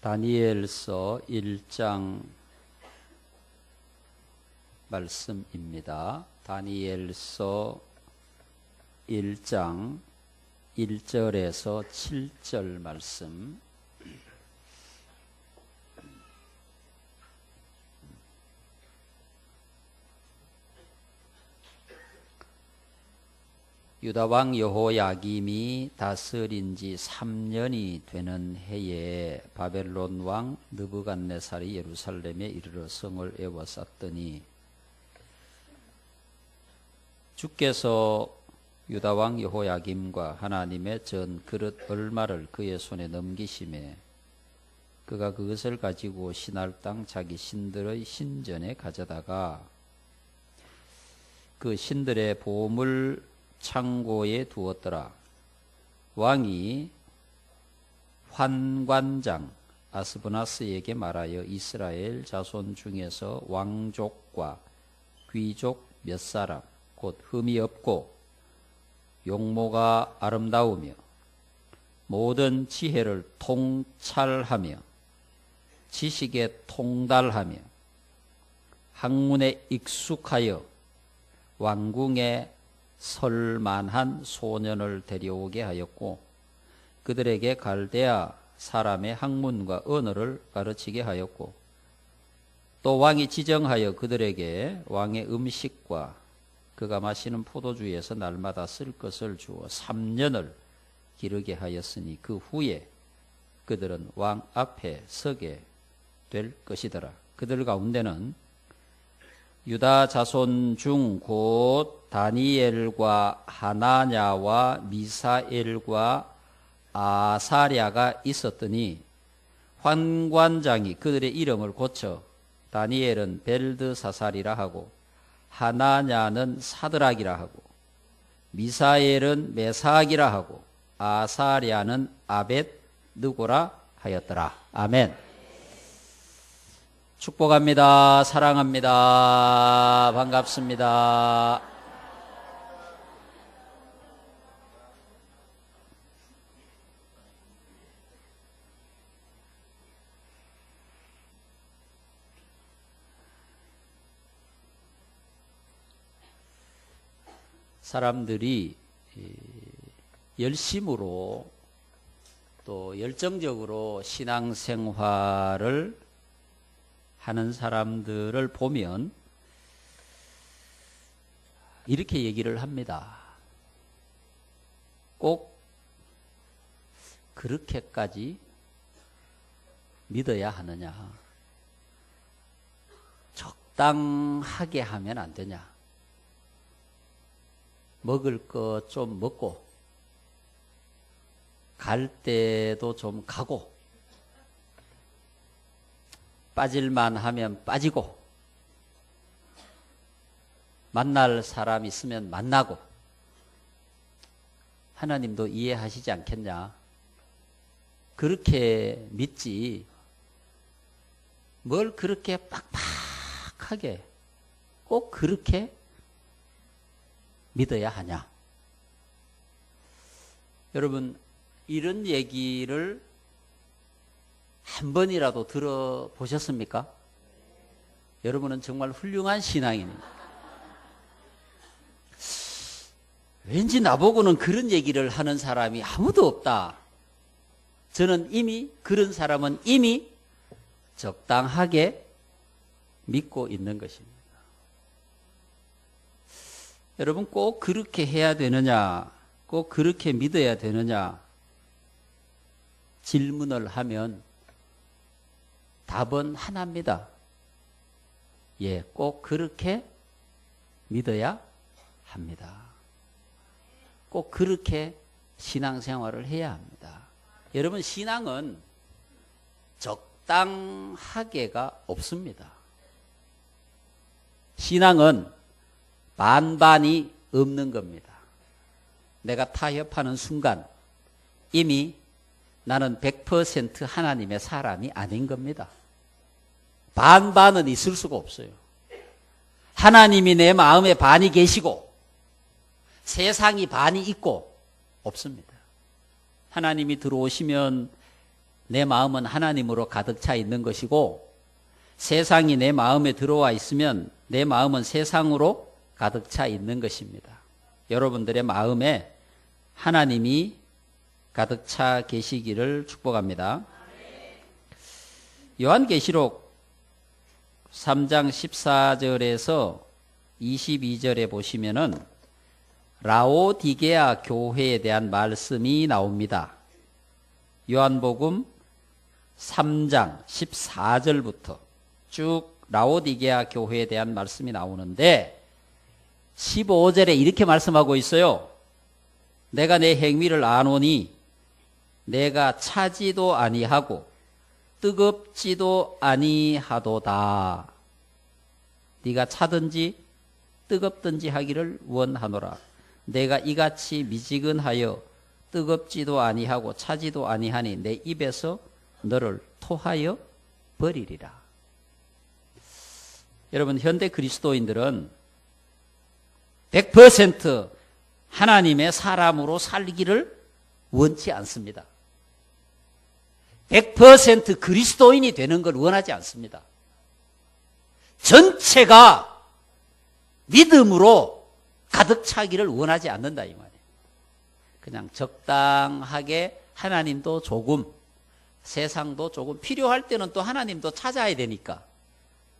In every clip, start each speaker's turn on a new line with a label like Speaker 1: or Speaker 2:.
Speaker 1: 다니엘서 1장 말씀입니다. 다니엘서 1장 1절에서 7절 말씀. 유다왕 여호야김이 다스린 지 3년이 되는 해에 바벨론 왕 느부갓네살이 예루살렘에 이르러 성을 에워쌌더니 주께서 유다왕 여호야김과 하나님의 전 그릇 얼마를 그의 손에 넘기심에 그가 그것을 가지고 신할 땅 자기 신들의 신전에 가져다가 그 신들의 보물 창고에 두었더라. 왕이 환관장 아스브나스에게 말하여 이스라엘 자손 중에서 왕족과 귀족 몇 사람 곧 흠이 없고 용모가 아름다우며 모든 지혜를 통찰하며 지식에 통달하며 학문에 익숙하여 왕궁에 설만한 소년을 데려오게 하였고 그들에게 갈대아 사람의 학문과 언어를 가르치게 하였고 또 왕이 지정하여 그들에게 왕의 음식과 그가 마시는 포도주에서 날마다 쓸 것을 주어 3년을 기르게 하였으니 그 후에 그들은 왕 앞에 서게 될 것이더라. 그들 가운데는 유다 자손 중 곧 다니엘과 하나냐와 미사엘과 아사랴가 있었더니 환관장이 그들의 이름을 고쳐 다니엘은 벨드사살이라 하고 하나냐는 사드락이라 하고 미사엘은 메삭이라 하고 아사랴는 아벳느고라 하였더라. 아멘. 축복합니다. 사랑합니다. 반갑습니다. 사람들이 열심으로 또 열정적으로 신앙생활을 하는 사람들을 보면 이렇게 얘기를 합니다. 꼭 그렇게까지 믿어야 하느냐? 적당하게 하면 안 되냐? 먹을 것 좀 먹고 갈 때도 좀 가고 빠질만 하면 빠지고 만날 사람 있으면 만나고 하나님도 이해하시지 않겠냐? 그렇게 믿지 뭘 그렇게 빡빡하게 꼭 그렇게 믿어야 하냐? 여러분 이런 얘기를 한 번이라도 들어보셨습니까? 여러분은 정말 훌륭한 신앙인입니다. 왠지 나보고는 그런 얘기를 하는 사람이 아무도 없다. 저는 이미 그런 사람은 이미 적당하게 믿고 있는 것입니다. 여러분 꼭 그렇게 해야 되느냐? 꼭 그렇게 믿어야 되느냐? 질문을 하면 답은 하나입니다. 예, 꼭 그렇게 믿어야 합니다. 꼭 그렇게 신앙생활을 해야 합니다. 여러분 신앙은 적당하게가 없습니다. 신앙은 반반이 없는 겁니다. 내가 타협하는 순간 이미 나는 100% 하나님의 사람이 아닌 겁니다. 반반은 있을 수가 없어요. 하나님이 내 마음에 반이 계시고 세상이 반이 있고 없습니다. 하나님이 들어오시면 내 마음은 하나님으로 가득 차 있는 것이고 세상이 내 마음에 들어와 있으면 내 마음은 세상으로 가득 차 있는 것입니다. 여러분들의 마음에 하나님이 가득 차 계시기를 축복합니다. 요한계시록 3장 14절에서 22절에 보시면은 라오디게아 교회에 대한 말씀이 나옵니다. 요한복음 3장 14절부터 쭉 라오디게아 교회에 대한 말씀이 나오는데 15절에 이렇게 말씀하고 있어요. 내가 내 행위를 아노니 내가 차지도 아니하고 뜨겁지도 아니하도다. 네가 차든지 뜨겁든지 하기를 원하노라. 내가 이같이 미지근하여 뜨겁지도 아니하고 차지도 아니하니 내 입에서 너를 토하여 버리리라. 여러분, 현대 그리스도인들은 100% 하나님의 사람으로 살기를 원치 않습니다. 100% 그리스도인이 되는 걸 원하지 않습니다. 전체가 믿음으로 가득 차기를 원하지 않는다 이 말이에요. 그냥 적당하게 하나님도 조금, 세상도 조금, 필요할 때는 또 하나님도 찾아야 되니까,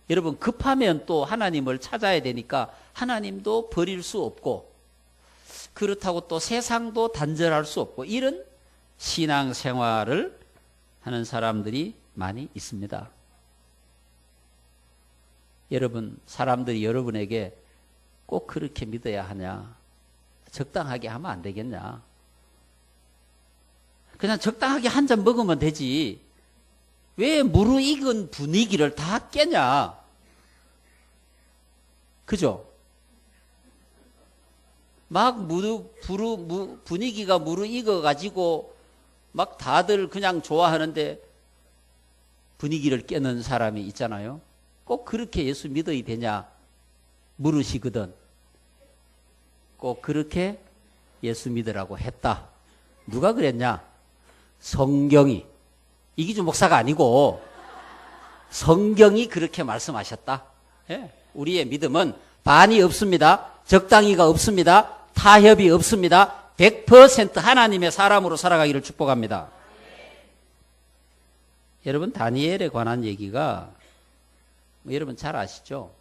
Speaker 1: 여러분 급하면 또 하나님을 찾아야 되니까 하나님도 버릴 수 없고, 그렇다고 또 세상도 단절할 수 없고, 이런 신앙생활을 하는 사람들이 많이 있습니다. 여러분, 사람들이 여러분에게 꼭 그렇게 믿어야 하냐, 적당하게 하면 안 되겠냐, 그냥 적당하게 한 잔 먹으면 되지 왜 무르익은 분위기를 다 깨냐, 그죠? 막 분위기가 무르익어 가지고 막 다들 그냥 좋아하는데 분위기를 깨는 사람이 있잖아요. 꼭 그렇게 예수 믿어야 되냐 물으시거든. 꼭 그렇게 예수 믿으라고 했다. 누가 그랬냐? 성경이. 이기주 목사가 아니고 성경이 그렇게 말씀하셨다. 예. 우리의 믿음은 반이 없습니다. 적당히가 없습니다. 타협이 없습니다. 100% 하나님의 사람으로 살아가기를 축복합니다. 여러분, 다니엘에 관한 얘기가 여러분 잘 아시죠?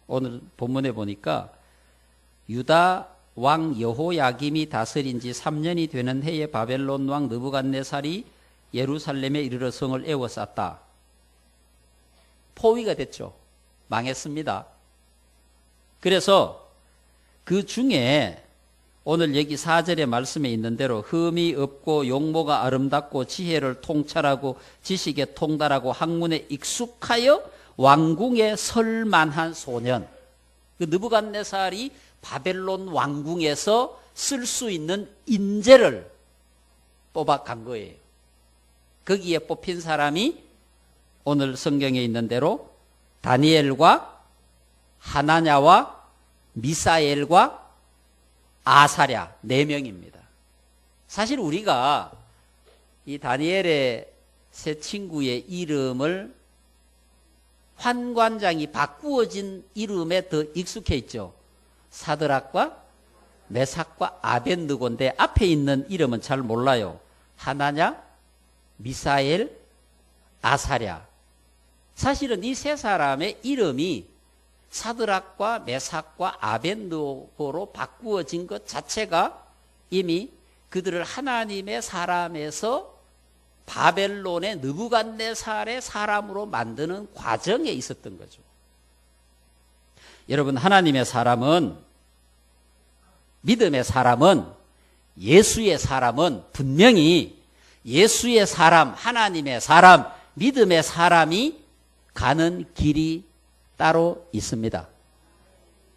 Speaker 1: 오늘 본문에 보니까 유다 왕 여호야김이 다스린 지 3년이 되는 해에 바벨론 왕 느부갓네살이 예루살렘에 이르러 성을 에워쌌다. 포위가 됐죠. 망했습니다. 그래서 그 중에 오늘 여기 4절의 말씀에 있는 대로 흠이 없고 용모가 아름답고 지혜를 통찰하고 지식에 통달하고 학문에 익숙하여 왕궁에 설만한 소년, 그 느부갓네살이 바벨론 왕궁에서 쓸 수 있는 인재를 뽑아간 거예요. 거기에 뽑힌 사람이 오늘 성경에 있는 대로 다니엘과 하나냐와 미사엘과 아사랴 4명입니다. 사실 우리가 이 다니엘의 세 친구의 이름을 환관장이 바꾸어진 이름에 더 익숙해 있죠. 사드락과 메삭과 아벳느고인데 앞에 있는 이름은 잘 몰라요. 하나냐, 미사엘, 아사랴. 사실은 이 세 사람의 이름이 사드락과 메삭과 아벳느고로 바꾸어진 것 자체가 이미 그들을 하나님의 사람에서 바벨론의 느부갓네살의 사람으로 만드는 과정에 있었던 거죠. 여러분, 하나님의 사람은, 믿음의 사람은, 예수의 사람은 분명히 예수의 사람, 하나님의 사람, 믿음의 사람이 가는 길이 따로 있습니다.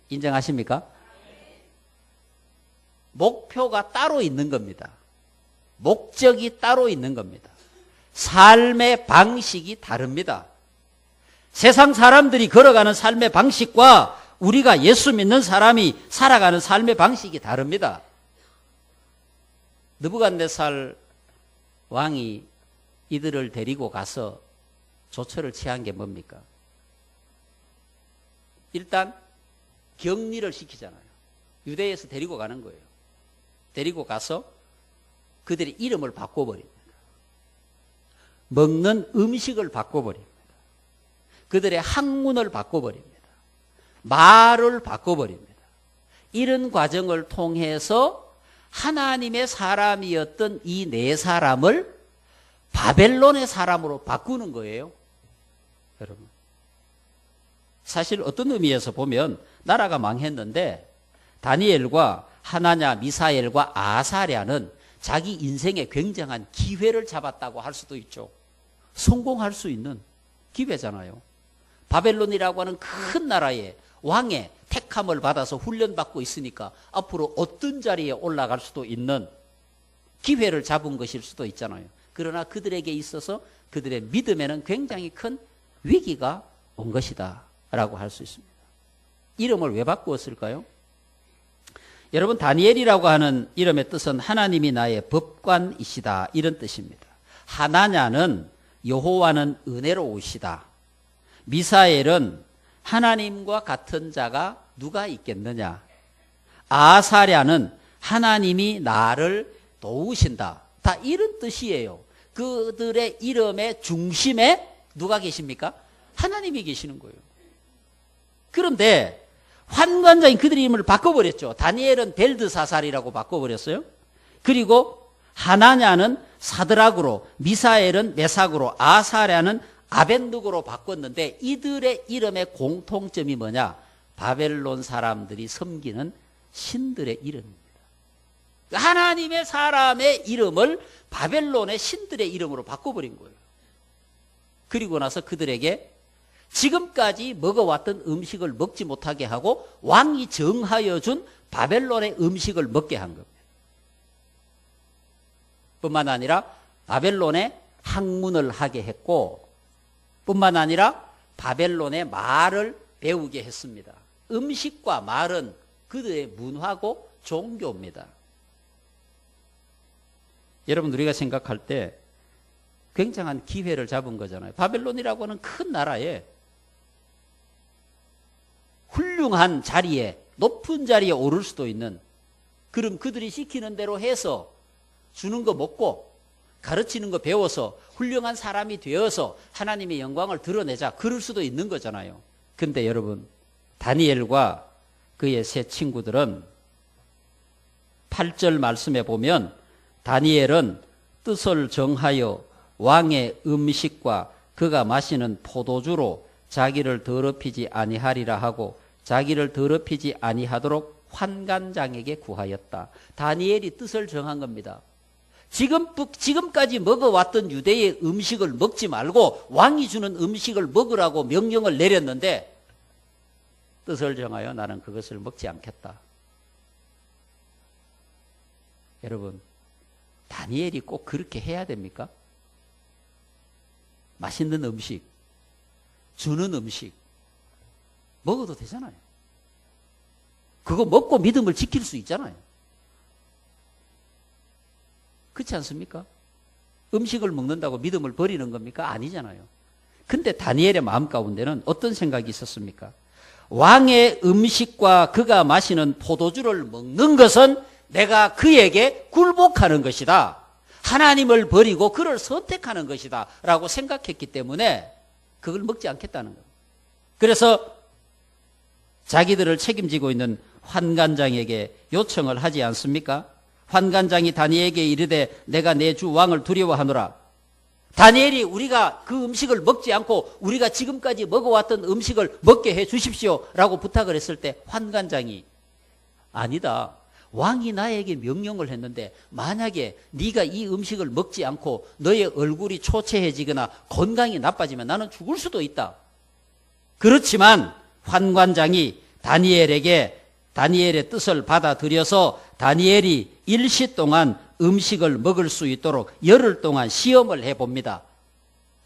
Speaker 1: 인정하십니까? 목표가 따로 있는 겁니다. 목적이 따로 있는 겁니다. 삶의 방식이 다릅니다. 세상 사람들이 걸어가는 삶의 방식과 우리가 예수 믿는 사람이 살아가는 삶의 방식이 다릅니다. 느부갓네살 왕이 이들을 데리고 가서 조처를 취한 게 뭡니까? 일단 격리를 시키잖아요. 유대에서 데리고 가는 거예요. 데리고 가서 그들의 이름을 바꿔버립니다. 먹는 음식을 바꿔버립니다. 그들의 학문을 바꿔버립니다. 말을 바꿔버립니다. 이런 과정을 통해서 하나님의 사람이었던 이 네 사람을 바벨론의 사람으로 바꾸는 거예요. 여러분, 사실 어떤 의미에서 보면 나라가 망했는데 다니엘과 하나냐, 미사엘과 아사랴는 자기 인생에 굉장한 기회를 잡았다고 할 수도 있죠. 성공할 수 있는 기회잖아요. 바벨론이라고 하는 큰 나라에 왕의 택함을 받아서 훈련받고 있으니까 앞으로 어떤 자리에 올라갈 수도 있는 기회를 잡은 것일 수도 있잖아요. 그러나 그들에게 있어서 그들의 믿음에는 굉장히 큰 위기가 온 것이다 라고 할 수 있습니다. 이름을 왜 바꾸었을까요? 여러분, 다니엘이라고 하는 이름의 뜻은 하나님이 나의 법관이시다, 이런 뜻입니다. 하나냐는 여호와는 은혜로우시다. 미사엘은 하나님과 같은 자가 누가 있겠느냐. 아사랴는 하나님이 나를 도우신다. 다 이런 뜻이에요. 그들의 이름의 중심에 누가 계십니까? 하나님이 계시는 거예요. 그런데 환관장이 그들의 이름을 바꿔버렸죠. 다니엘은 벨드사살이라고 바꿔버렸어요. 그리고 하나냐는 사드락으로, 미사엘은 메삭으로, 아사랴는 아벤누고로 바꿨는데 이들의 이름의 공통점이 뭐냐? 바벨론 사람들이 섬기는 신들의 이름입니다. 하나님의 사람의 이름을 바벨론의 신들의 이름으로 바꿔버린 거예요. 그리고 나서 그들에게 지금까지 먹어왔던 음식을 먹지 못하게 하고 왕이 정하여 준 바벨론의 음식을 먹게 한 겁니다. 뿐만 아니라 바벨론의 학문을 하게 했고, 뿐만 아니라 바벨론의 말을 배우게 했습니다. 음식과 말은 그들의 문화고 종교입니다. 여러분, 우리가 생각할 때 굉장한 기회를 잡은 거잖아요. 바벨론이라고 하는 큰 나라에 훌륭한 자리에, 높은 자리에 오를 수도 있는, 그럼 그들이 시키는 대로 해서 주는 거 먹고 가르치는 거 배워서 훌륭한 사람이 되어서 하나님의 영광을 드러내자, 그럴 수도 있는 거잖아요. 근데 여러분, 다니엘과 그의 세 친구들은 8절 말씀에 보면 다니엘은 뜻을 정하여 왕의 음식과 그가 마시는 포도주로 자기를 더럽히지 아니하리라 하고 자기를 더럽히지 아니하도록 환관장에게 구하였다. 다니엘이 뜻을 정한 겁니다. 지금까지 먹어왔던 유대의 음식을 먹지 말고 왕이 주는 음식을 먹으라고 명령을 내렸는데 뜻을 정하여 나는 그것을 먹지 않겠다. 여러분, 다니엘이 꼭 그렇게 해야 됩니까? 맛있는 음식, 주는 음식 먹어도 되잖아요. 그거 먹고 믿음을 지킬 수 있잖아요. 그렇지 않습니까? 음식을 먹는다고 믿음을 버리는 겁니까? 아니잖아요. 근데 다니엘의 마음 가운데는 어떤 생각이 있었습니까? 왕의 음식과 그가 마시는 포도주를 먹는 것은 내가 그에게 굴복하는 것이다. 하나님을 버리고 그를 선택하는 것이다 라고 생각했기 때문에 그걸 먹지 않겠다는 거예요. 그래서 자기들을 책임지고 있는 환관장에게 요청을 하지 않습니까? 환관장이 다니엘에게 이르되 내가 내 주 왕을 두려워하노라. 다니엘이 우리가 그 음식을 먹지 않고 우리가 지금까지 먹어왔던 음식을 먹게 해 주십시오 라고 부탁을 했을 때 환관장이 아니다. 왕이 나에게 명령을 했는데 만약에 네가 이 음식을 먹지 않고 너의 얼굴이 초췌해지거나 건강이 나빠지면 나는 죽을 수도 있다. 그렇지만 환관장이 다니엘에게 다니엘의 뜻을 받아들여서 다니엘이 일시 동안 음식을 먹을 수 있도록 열흘 동안 시험을 해봅니다.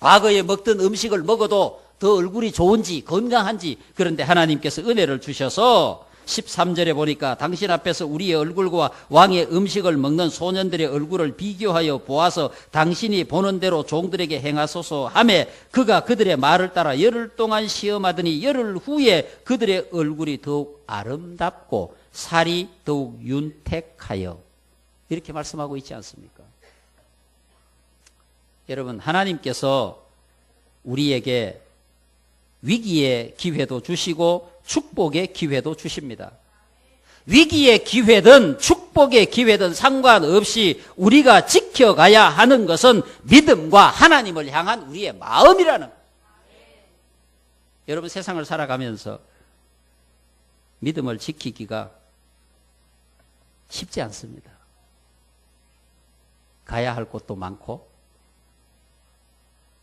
Speaker 1: 과거에 먹던 음식을 먹어도 더 얼굴이 좋은지 건강한지. 그런데 하나님께서 은혜를 주셔서 13절에 보니까 당신 앞에서 우리의 얼굴과 왕의 음식을 먹는 소년들의 얼굴을 비교하여 보아서 당신이 보는 대로 종들에게 행하소서 하매 그가 그들의 말을 따라 열흘 동안 시험하더니 열흘 후에 그들의 얼굴이 더욱 아름답고 살이 더욱 윤택하여 이렇게 말씀하고 있지 않습니까? 여러분, 하나님께서 우리에게 위기의 기회도 주시고 축복의 기회도 주십니다. 위기의 기회든 축복의 기회든 상관없이 우리가 지켜가야 하는 것은 믿음과 하나님을 향한 우리의 마음이라는 거예요. 여러분, 세상을 살아가면서 믿음을 지키기가 쉽지 않습니다. 가야 할 곳도 많고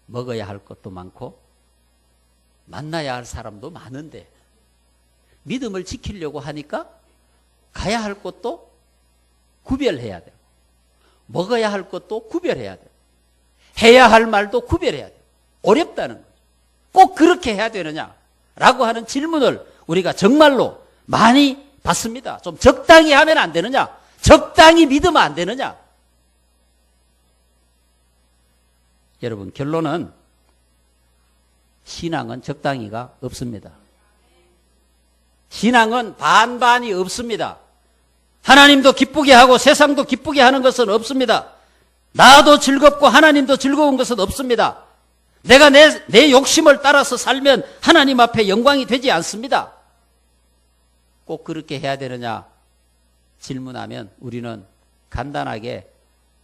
Speaker 1: 먹어야 할 것도 많고 만나야 할 사람도 많은데 믿음을 지키려고 하니까 가야 할 것도 구별해야 되고 먹어야 할 것도 구별해야 되고 해야 할 말도 구별해야 돼요. 어렵다는 거죠. 꼭 그렇게 해야 되느냐라고 하는 질문을 우리가 정말로 많이 받습니다. 좀 적당히 하면 안 되느냐? 적당히 믿으면 안 되느냐? 여러분, 결론은 신앙은 적당히가 없습니다. 신앙은 반반이 없습니다. 하나님도 기쁘게 하고 세상도 기쁘게 하는 것은 없습니다. 나도 즐겁고 하나님도 즐거운 것은 없습니다. 내가 내 욕심을 따라서 살면 하나님 앞에 영광이 되지 않습니다. 꼭 그렇게 해야 되느냐 질문하면 우리는 간단하게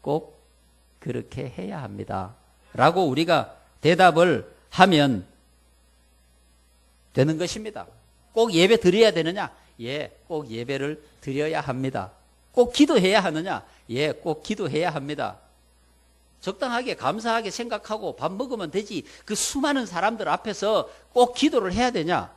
Speaker 1: 꼭 그렇게 해야 합니다. 라고 우리가 대답을 하면 되는 것입니다. 꼭 예배 드려야 되느냐? 예, 꼭 예배를 드려야 합니다. 꼭 기도해야 하느냐? 예, 꼭 기도해야 합니다. 적당하게 감사하게 생각하고 밥 먹으면 되지 그 수많은 사람들 앞에서 꼭 기도를 해야 되냐?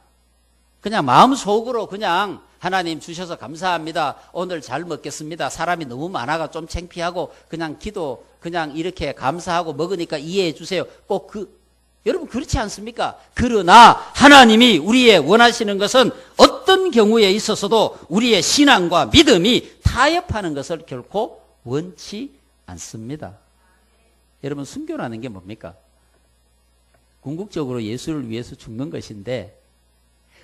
Speaker 1: 그냥 마음속으로 그냥 하나님 주셔서 감사합니다. 오늘 잘 먹겠습니다. 사람이 너무 많아가 좀 창피하고 그냥 기도 그냥 이렇게 감사하고 먹으니까 이해해 주세요. 꼭 여러분 그렇지 않습니까? 그러나 하나님이 우리의 원하시는 것은 어떤 경우에 있어서도 우리의 신앙과 믿음이 타협하는 것을 결코 원치 않습니다. 여러분, 순교라는 게 뭡니까? 궁극적으로 예수를 위해서 죽는 것인데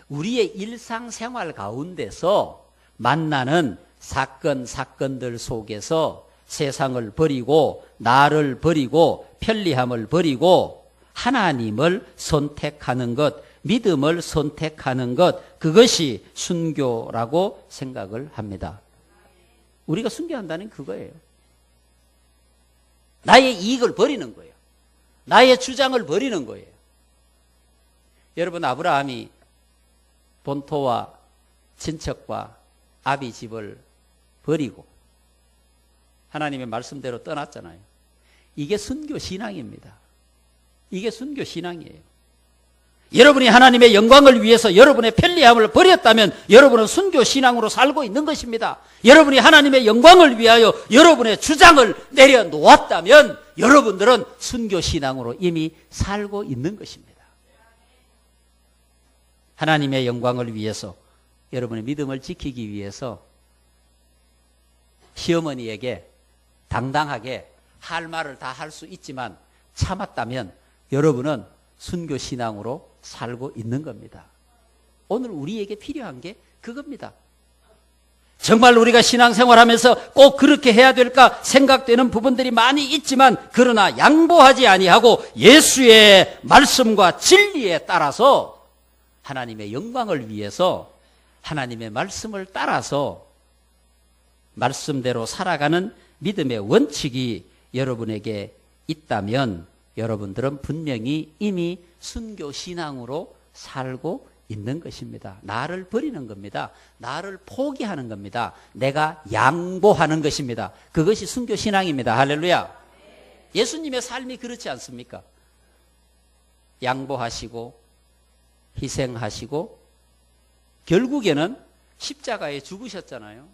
Speaker 1: 우리의 일상생활 가운데서 만나는 사건들 속에서 세상을 버리고 나를 버리고 편리함을 버리고 하나님을 선택하는 것, 믿음을 선택하는 것, 그것이 순교라고 생각을 합니다. 우리가 순교한다는 그거예요. 나의 이익을 버리는 거예요. 나의 주장을 버리는 거예요. 여러분, 아브라함이 본토와 친척과 아비 집을 버리고 하나님의 말씀대로 떠났잖아요. 이게 순교 신앙입니다. 이게 순교 신앙이에요. 여러분이 하나님의 영광을 위해서 여러분의 편리함을 버렸다면 여러분은 순교 신앙으로 살고 있는 것입니다. 여러분이 하나님의 영광을 위하여 여러분의 주장을 내려놓았다면 여러분들은 순교 신앙으로 이미 살고 있는 것입니다. 하나님의 영광을 위해서 여러분의 믿음을 지키기 위해서 시어머니에게 당당하게 할 말을 다 할 수 있지만 참았다면 여러분은 순교 신앙으로 살고 있는 겁니다. 오늘 우리에게 필요한 게 그겁니다. 정말 우리가 신앙생활하면서 꼭 그렇게 해야 될까 생각되는 부분들이 많이 있지만 그러나 양보하지 아니하고 예수의 말씀과 진리에 따라서 하나님의 영광을 위해서 하나님의 말씀을 따라서 말씀대로 살아가는 믿음의 원칙이 여러분에게 있다면 여러분들은 분명히 이미 순교 신앙으로 살고 있는 것입니다. 나를 버리는 겁니다. 나를 포기하는 겁니다. 내가 양보하는 것입니다. 그것이 순교 신앙입니다. 할렐루야. 예수님의 삶이 그렇지 않습니까? 양보하시고 희생하시고 결국에는 십자가에 죽으셨잖아요.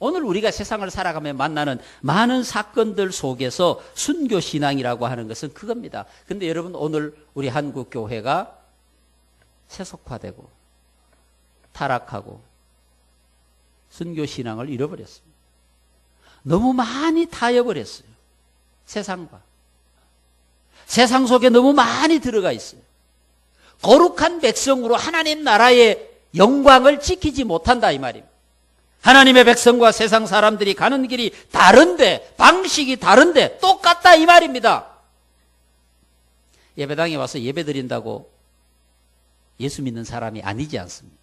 Speaker 1: 오늘 우리가 세상을 살아가며 만나는 많은 사건들 속에서 순교 신앙이라고 하는 것은 그겁니다. 근데 여러분, 오늘 우리 한국 교회가 세속화되고 타락하고 선교신앙을 잃어버렸습니다. 너무 많이 타협버렸어요. 세상과. 세상 속에 너무 많이 들어가 있어요. 거룩한 백성으로 하나님 나라의 영광을 지키지 못한다 이 말입니다. 하나님의 백성과 세상 사람들이 가는 길이 다른데, 방식이 다른데 똑같다 이 말입니다. 예배당에 와서 예배 드린다고 예수 믿는 사람이 아니지 않습니까?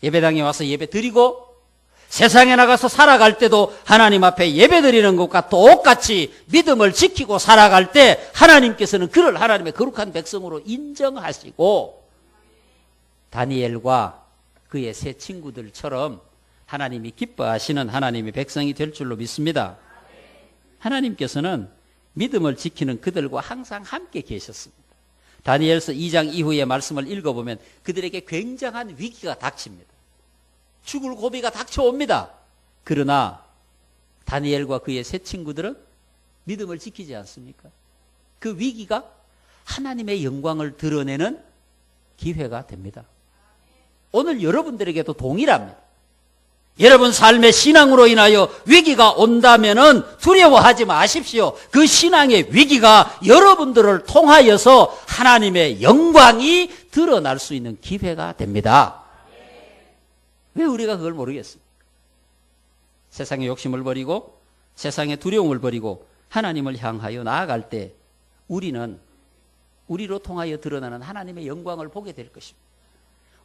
Speaker 1: 예배당에 와서 예배 드리고 세상에 나가서 살아갈 때도 하나님 앞에 예배 드리는 것과 똑같이 믿음을 지키고 살아갈 때 하나님께서는 그를 하나님의 거룩한 백성으로 인정하시고 다니엘과 그의 세 친구들처럼 하나님이 기뻐하시는 하나님의 백성이 될 줄로 믿습니다. 하나님께서는 믿음을 지키는 그들과 항상 함께 계셨습니다. 다니엘서 2장 이후의 말씀을 읽어보면 그들에게 굉장한 위기가 닥칩니다. 죽을 고비가 닥쳐옵니다. 그러나 다니엘과 그의 세 친구들은 믿음을 지키지 않습니까? 그 위기가 하나님의 영광을 드러내는 기회가 됩니다. 오늘 여러분들에게도 동일합니다. 여러분 삶의 신앙으로 인하여 위기가 온다면은 두려워하지 마십시오. 그 신앙의 위기가 여러분들을 통하여서 하나님의 영광이 드러날 수 있는 기회가 됩니다. 왜 우리가 그걸 모르겠습니까? 세상의 욕심을 버리고 세상의 두려움을 버리고 하나님을 향하여 나아갈 때 우리는 우리로 통하여 드러나는 하나님의 영광을 보게 될 것입니다.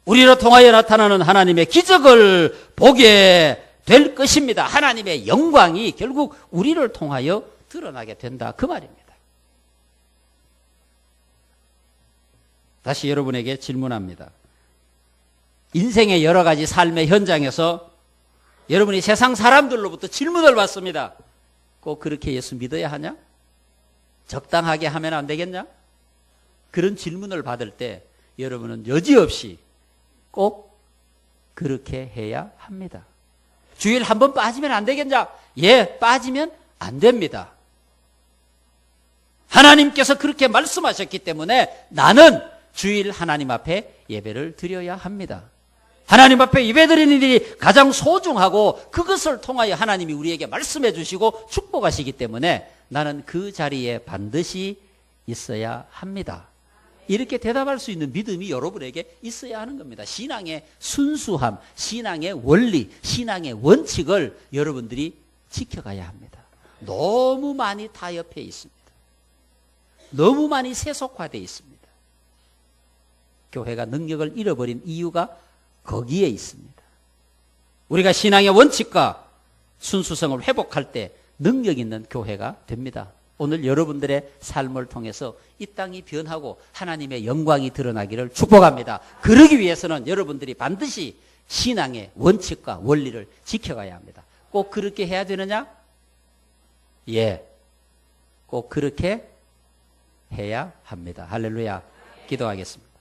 Speaker 1: 우리로 통하여 나타나는 하나님의 기적을 보게 될 것입니다. 하나님의 영광이 결국 우리를 통하여 드러나게 된다 그 말입니다. 다시 여러분에게 질문합니다. 인생의 여러 가지 삶의 현장에서 여러분이 세상 사람들로부터 질문을 받습니다. 꼭 그렇게 예수 믿어야 하냐? 적당하게 하면 안 되겠냐? 그런 질문을 받을 때 여러분은 여지없이 꼭 그렇게 해야 합니다. 주일 한 번 빠지면 안 되겠냐? 예, 빠지면 안 됩니다. 하나님께서 그렇게 말씀하셨기 때문에 나는 주일 하나님 앞에 예배를 드려야 합니다. 하나님 앞에 예배드리는 일이 가장 소중하고 그것을 통하여 하나님이 우리에게 말씀해 주시고 축복하시기 때문에 나는 그 자리에 반드시 있어야 합니다. 이렇게 대답할 수 있는 믿음이 여러분에게 있어야 하는 겁니다. 신앙의 순수함, 신앙의 원리, 신앙의 원칙을 여러분들이 지켜가야 합니다. 너무 많이 타협해 있습니다. 너무 많이 세속화되어 있습니다. 교회가 능력을 잃어버린 이유가 거기에 있습니다. 우리가 신앙의 원칙과 순수성을 회복할 때 능력 있는 교회가 됩니다. 오늘 여러분들의 삶을 통해서 이 땅이 변하고 하나님의 영광이 드러나기를 축복합니다. 그러기 위해서는 여러분들이 반드시 신앙의 원칙과 원리를 지켜가야 합니다. 꼭 그렇게 해야 되느냐? 예, 꼭 그렇게 해야 합니다. 할렐루야. 기도하겠습니다.